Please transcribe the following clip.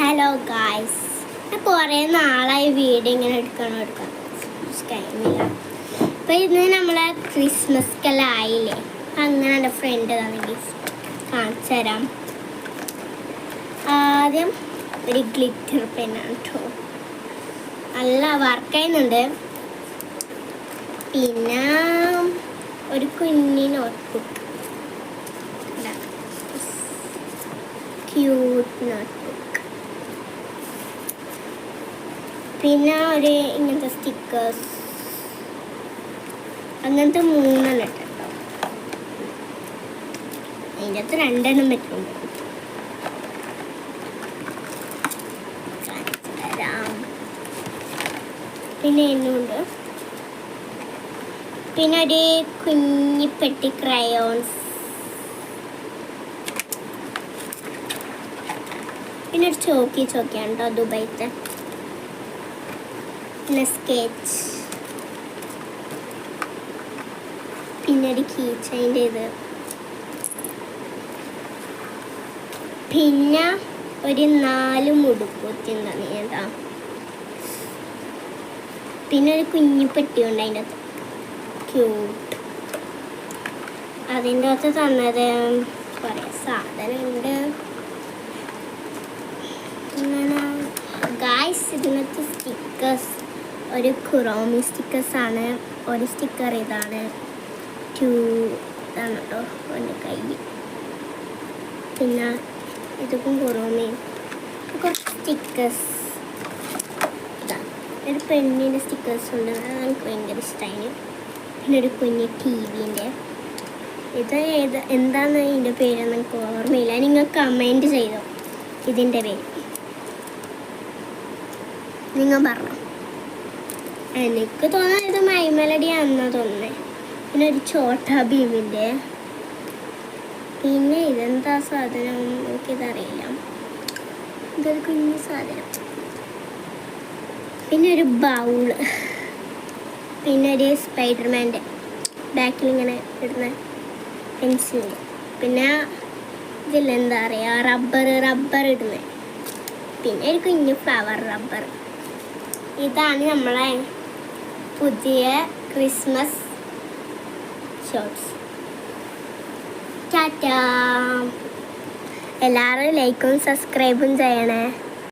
Hello guys, കുറേ നാളായി video ഇങ്ങനെ എടുക്കണം കഴിഞ്ഞില്ല. അപ്പോൾ ഇന്ന് നമ്മളെ ക്രിസ്മസ്ക്കെല്ലാം ആയില്ലേ. അങ്ങനെ എൻ്റെ ഫ്രണ്ട് തന്നെ ഗിഫ്റ്റ് കാണിച്ചു തരാം. ആദ്യം ഒരു ഗ്ലിറ്റർ പെന്നാണ് കേട്ടോ, നല്ല വർക്ക് ചെയ്യുന്നുണ്ട്. പിന്നെ ഒരു കുഞ്ഞി നോട്ട്ബുക്ക്, ക്യൂട്ട് നോട്ട്ബുക്ക്. പിന്നെ ഒരു ഇങ്ങനത്തെ സ്റ്റിക്കേഴ്സ്, അങ്ങനത്തെ 3 കേട്ടോ. അതിൻ്റെ അകത്ത് 2 പറ്റുന്നുണ്ട്. പിന്നെ എന്നുണ്ട്. പിന്നെ ഒരു കുഞ്ഞിപ്പെട്ടി ക്രയോൺസ്. പിന്നെ ഒരു ചോക്കിയാണ് കേട്ടോ, ദുബൈത്തെ. പിന്നെ സ്കെച്ച്, പിന്നെ ഒരു കീ ചെയിൻ്റെ ഇത്, പിന്നെ ഒരു 4 മുടുക്കൂത്തി എന്താണ് കേട്ടോ. പിന്നെ ഒരു കുഞ്ഞിപ്പെട്ടി ഉണ്ട് അതിൻ്റെ അകത്ത്, ക്യൂട്ട്. അതിൻ്റെ അകത്ത് തന്നത് കുറേ സാധനമുണ്ട്. ഗായ്സ്, ഇതിനകത്ത് സ്റ്റിക്കേഴ്സ് ഒരു ക്രോമി സ്റ്റിക്കേഴ്സാണ്. ഒരു സ്റ്റിക്കർ ഇതാണ്, 2 ഇതാണ് കേട്ടോ എൻ്റെ കൈ. പിന്നെ ഇതും ക്രോമി. കുറച്ച് സ്റ്റിക്കേഴ്സ്, ഇതാണ് ഒരു പെണ്ണിൻ്റെ സ്റ്റിക്കേഴ്സ് ഉണ്ട്, അത് എനിക്ക് ഭയങ്കര ഇഷ്ടമായി. പിന്നെ ഒരു കുഞ്ഞ് TVൻ്റെ ഇത് എന്താണ് ഇതിൻ്റെ പേരെന്ന് എനിക്ക് ഓർമ്മയില്ല. നിങ്ങൾ കമൻറ്റ് ചെയ്തോ ഇതിൻ്റെ പേര്, നിങ്ങൾ പറഞ്ഞു. എനിക്ക് തോന്നുന്നത് ഇത് മൈ മെലഡി ആണെന്നാ തോന്നുന്നത്. പിന്നെ ഒരു ഛോട്ടാ ഭീമിൻ്റെ. പിന്നെ ഇതെന്താ സാധനം എനിക്കിതറിയില്ല, ഇതൊരു കുഞ്ഞു സാധനം. പിന്നെ ഒരു ബൗള്. പിന്നെ ഒരു സ്പൈഡർമാൻ്റെ ബാക്കിൽ ഇങ്ങനെ ഇടുന്ന പെൻസിൽ. പിന്നെ ഇതിലെന്താ പറയുക, റബ്ബർ ഇടുന്നത്. പിന്നെ ഒരു കുഞ്ഞു ഫ്ലവർ റബ്ബർ. ഇതാണ് നമ്മളെ പുതിയ ക്രിസ്മസ് ഷോർട്സ്. ടാറ്റാ. എല്ലാവരും ലൈക്കും സബ്സ്ക്രൈബും ചെയ്യണേ.